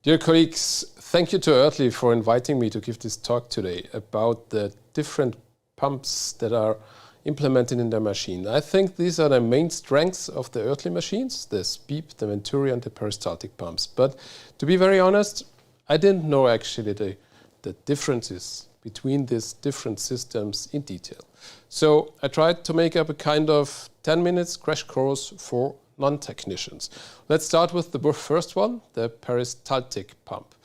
Dear colleagues, thank you to Earthly for inviting me to give this talk today about the different pumps that are implemented in their machine. I think these are the main strengths of the Earthly machines, the SPEEP, the Venturi and the Peristaltic pumps. But to be very honest, I didn't know actually the differences between these different systems in detail. So I tried to make up a kind of 10 minutes crash course for non-technicians. Let's start with the first one, the peristaltic pump.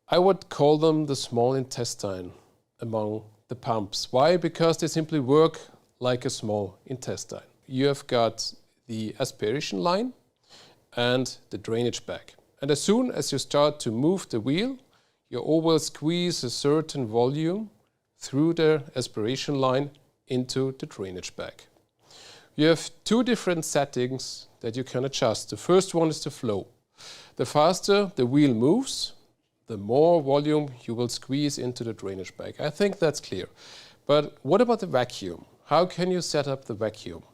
I would call them the small intestine among the pumps. Why? Because they simply work like a small intestine. You have got the aspiration line and the drainage bag. And as soon as you start to move the wheel, you always squeeze a certain volume through the aspiration line into the drainage bag. You have two different settings that you can adjust. The first one is the flow. The faster the wheel moves, the more volume you will squeeze into the drainage bag. I think that's clear. But what about the vacuum? How can you set up the vacuum?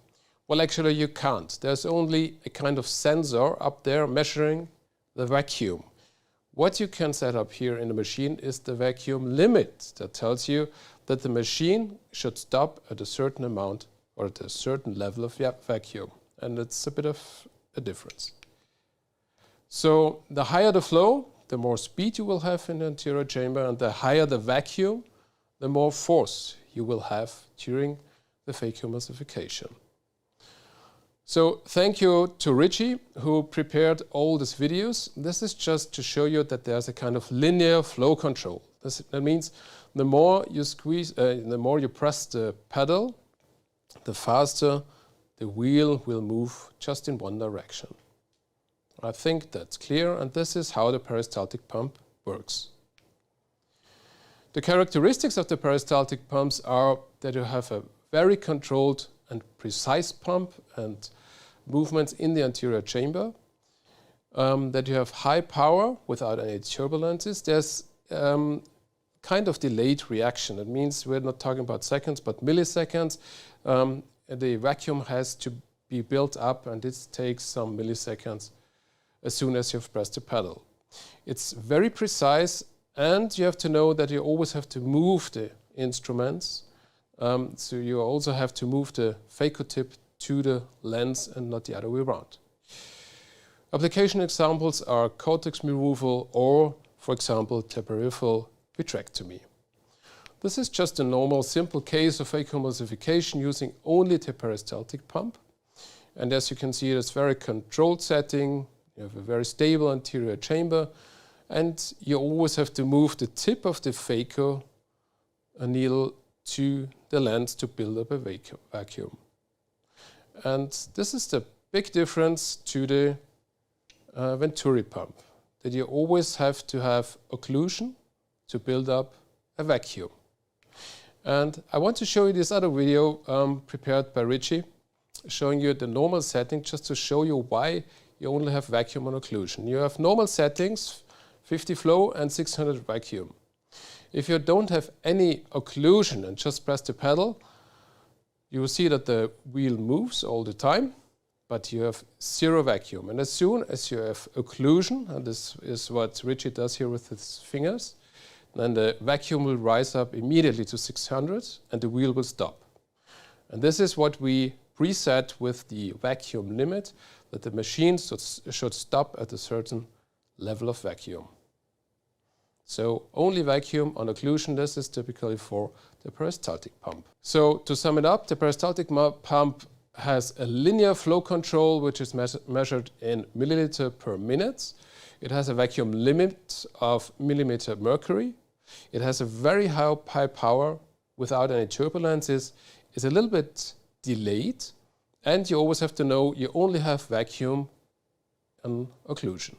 Well, actually you can't. There's only a kind of sensor up there measuring the vacuum. What you can set up here in the machine is the vacuum limit that tells you that the machine should stop at a certain amount or at a certain level of vacuum. And it's a bit of a difference. So the higher the flow, the more speed you will have in the anterior chamber, and the higher the vacuum, the more force you will have during the vacuum emulsification. So thank you to Richie, who prepared all these videos. This is just to show you that there's a kind of linear flow control. That means the more you squeeze, the more you press the pedal, the faster the wheel will move just in one direction. I think that's clear, and this is how the peristaltic pump works. The characteristics of the peristaltic pumps are that you have a very controlled and precise pump and movements in the anterior chamber, that you have high power without any turbulences. There's kind of delayed reaction. That means we're not talking about seconds, but milliseconds. The vacuum has to be built up, and it takes some milliseconds as soon as you've pressed the pedal. It's very precise, and you have to know that you always have to move the instruments. So you also have to move the phaco tip to the lens and not the other way around. Application examples are cortex removal or, for example, peripheral vitrectomy. This is just a normal, simple case of vacuum emulsification using only the peristaltic pump. And as you can see, it's a very controlled setting. You have a very stable anterior chamber, and you always have to move the tip of the phaco needle to the lens to build up a vacuum. And this is the big difference to the Venturi pump, that you always have to have occlusion to build up a vacuum. And I want to show you this other video prepared by Richie, showing you the normal setting, just to show you why you only have vacuum on occlusion. You have normal settings, 50 flow and 600 vacuum. If you don't have any occlusion and just press the pedal, you will see that the wheel moves all the time, but you have zero vacuum. And as soon as you have occlusion, and this is what Richie does here with his fingers, then the vacuum will rise up immediately to 600 and the wheel will stop. And this is what we preset with the vacuum limit, that the machine should stop at a certain level of vacuum. So only vacuum on occlusion. This is typically for the peristaltic pump. So to sum it up, the peristaltic pump has a linear flow control, which is measured in milliliter per minute. It has a vacuum limit of millimeter mercury. It has a very high power without any turbulences. It's a little bit delayed, and you always have to know you only have vacuum on occlusion.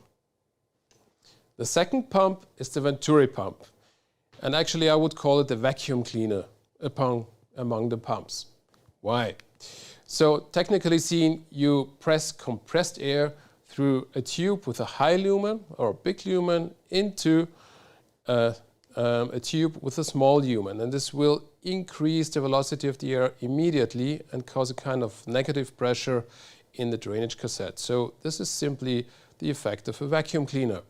The second pump is the Venturi pump, and actually I would call it the vacuum cleaner among the pumps. Why? So technically seen, you press compressed air through a tube with a high lumen or a big lumen into a tube with a small lumen, and this will increase the velocity of the air immediately and cause a kind of negative pressure in the drainage cassette. So this is simply the effect of a vacuum cleaner.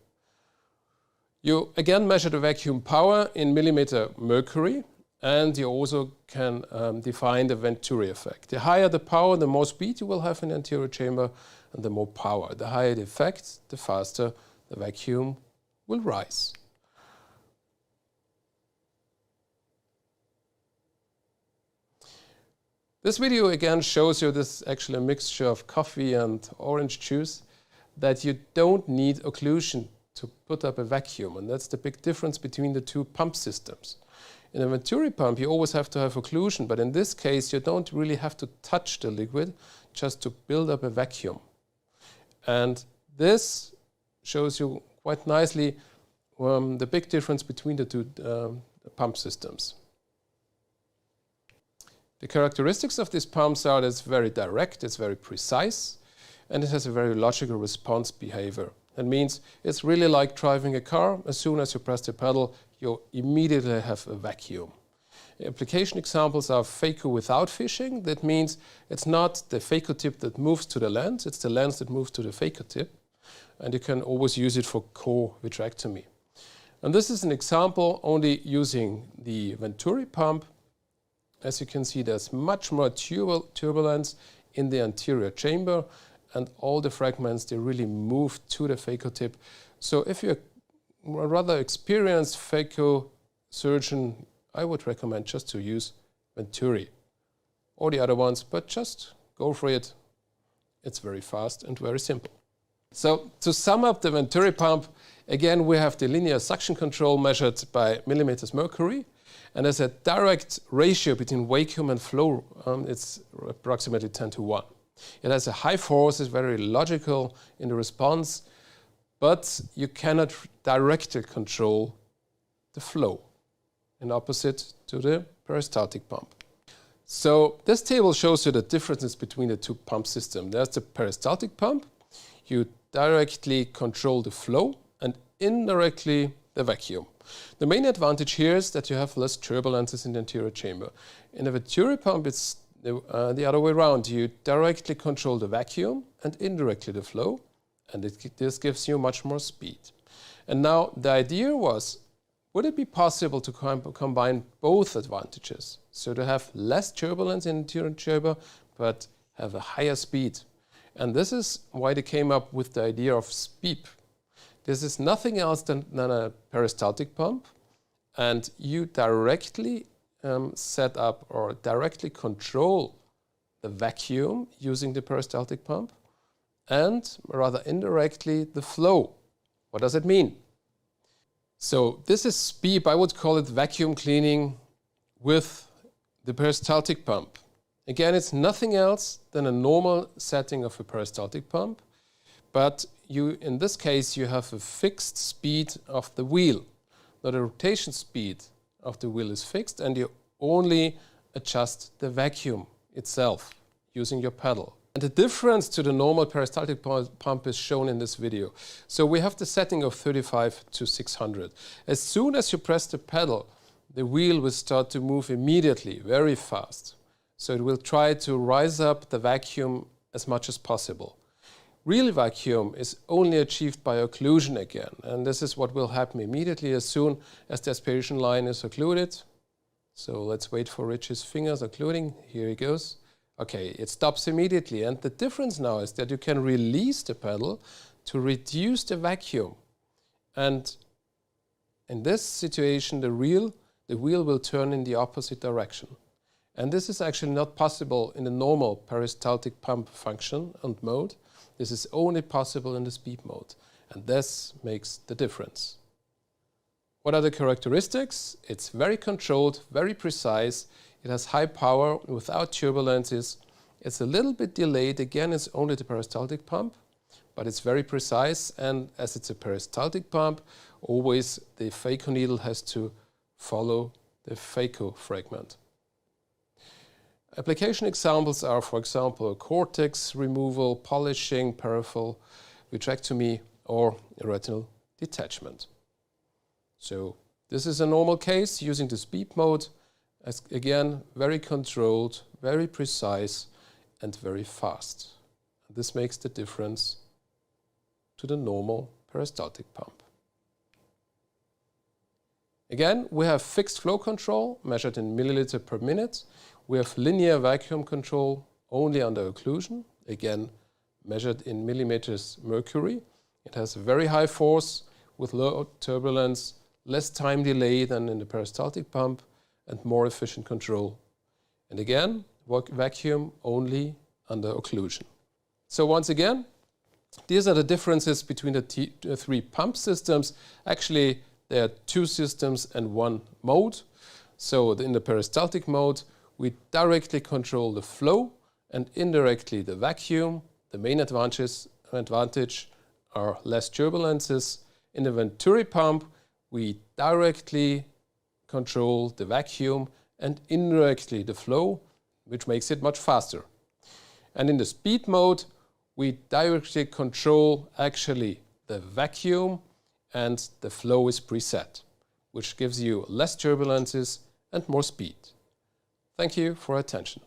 You again measure the vacuum power in millimeter mercury, and you also can define the Venturi effect. The higher the power, the more speed you will have in the anterior chamber, and the more power. The higher the effect, the faster the vacuum will rise. This video again shows you this actually a mixture of coffee and orange juice, that you don't need occlusion to put up a vacuum, and that's the big difference between the two pump systems. In a Venturi pump you always have to have occlusion, but in this case you don't really have to touch the liquid just to build up a vacuum. And this shows you quite nicely the big difference between the two pump systems. The characteristics of these pumps are that it's very direct, it's very precise, and it has a very logical response behavior. That means it's really like driving a car. As soon as you press the pedal, you immediately have a vacuum. Application examples are phaco without fishing. That means it's not the phaco tip that moves to the lens, it's the lens that moves to the phaco tip. And you can always use it for co-vitrectomy. And this is an example only using the Venturi pump. As you can see, there's much more turbulence in the anterior chamber, and all the fragments, they really move to the phaco tip. So if you're a rather experienced phaco surgeon, I would recommend just to use Venturi or the other ones, but just go for it. It's very fast and very simple. So to sum up the Venturi pump, again we have the linear suction control measured by millimeters mercury, and there's a direct ratio between vacuum and flow. It's approximately 10:1. It has a high force, it's very logical in the response, but you cannot directly control the flow, in opposite to the peristaltic pump. So this table shows you the differences between the two pump systems. There's the peristaltic pump. You directly control the flow and indirectly the vacuum. The main advantage here is that you have less turbulences in the anterior chamber. In a Venturi pump, it's the other way around. You directly control the vacuum and indirectly the flow, and this gives you much more speed. And now the idea was, would it be possible to combine both advantages? So to have less turbulence in the anterior chamber, but have a higher speed. And this is why they came up with the idea of SPEEP. This is nothing else than a peristaltic pump, and you directly set up or directly control the vacuum using the peristaltic pump, and rather indirectly the flow. What does it mean? So this is SPEEP. I would call it vacuum cleaning with the peristaltic pump. Again, it's nothing else than a normal setting of a peristaltic pump, but in this case you have a fixed speed of the wheel. Now the rotation speed of the wheel is fixed, and you only adjust the vacuum itself using your pedal. And the difference to the normal peristaltic pump is shown in this video. So we have the setting of 35 to 600. As soon as you press the pedal, the wheel will start to move immediately, very fast. So it will try to rise up the vacuum as much as possible. Real vacuum is only achieved by occlusion again, and this is what will happen immediately as soon as the aspiration line is occluded. So let's wait for Rich's fingers occluding. Here he goes. Okay, it stops immediately, and the difference now is that you can release the pedal to reduce the vacuum. And in this situation, the wheel will turn in the opposite direction. And this is actually not possible in the normal peristaltic pump function and mode. This is only possible in the SPEEP mode, and this makes the difference. What are the characteristics? It's very controlled, very precise. It has high power without turbulences. It's a little bit delayed. Again, it's only the peristaltic pump, but it's very precise. And as it's a peristaltic pump, always the phaco needle has to follow the phaco fragment. Application examples are, for example, cortex removal, polishing, peripheral vitrectomy, or retinal detachment. So this is a normal case using the SPEEP mode. As again, very controlled, very precise, and very fast. And this makes the difference to the normal peristaltic pump. Again, we have fixed flow control measured in milliliter per minute. We have linear vacuum control only under occlusion, again measured in millimeters mercury. It has a very high force with low turbulence, less time delay than in the peristaltic pump, and more efficient control. And again, vacuum only under occlusion. So once again, these are the differences between the three pump systems. Actually, there are two systems and one mode. So in the peristaltic mode, we directly control the flow and indirectly the vacuum. The main advantage are less turbulences. In the Venturi pump, we directly control the vacuum and indirectly the flow, which makes it much faster. And in the speed mode, we directly control actually the vacuum and the flow is preset, which gives you less turbulences and more speed. Thank you for attention.